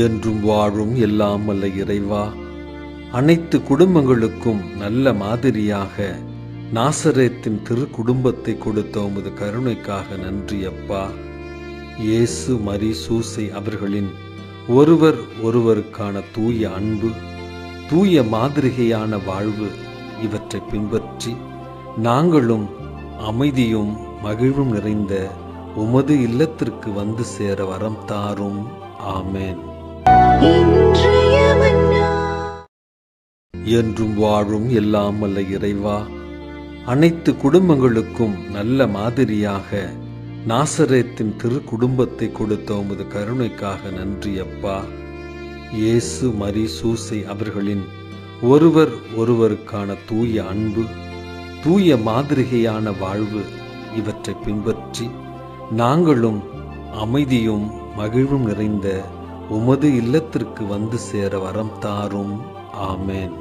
என்றும் வாழும் எல்லாம் வல்ல இறைவா, அனைத்து குடும்பங்களுக்கும் நல்ல மாதிரியாக நாசரேத்தின் திரு குடும்பத்தை கொடுத்த உமது கருணைக்காக நன்றி அப்பா. இயேசு மரி சூசை அவர்களின் ஒருவர் ஒருவருக்கான தூய அன்பு, தூய மாதிரிகையான வாழ்வு இவற்றை பின்பற்றி நாங்களும் அமைதியும் மகிழ்வும் நிறைந்த உமது இல்லத்திற்கு வந்து சேர வரம் தாரும். ஆமேன். என்றும் வாழும் எல்லாம் வல்ல இறைவா, அனைத்து குடும்பங்களுக்கும் நல்ல மாதிரியாக நாசரேத்தின் திரு குடும்பத்தை கொடுத்த உமது கருணைக்காக நன்றி அப்பா. இயேசு மரி சூசை அவர்களின் ஒருவர் ஒருவருக்கான தூய அன்பு, தூய மாதிரிகையான வாழ்வு இவற்றை பின்பற்றி நாங்களும் அமைதியும் மகிழ்வும் நிறைந்த உமது இல்லத்திற்கு வந்து சேர வரம் தாரும். ஆமேன்.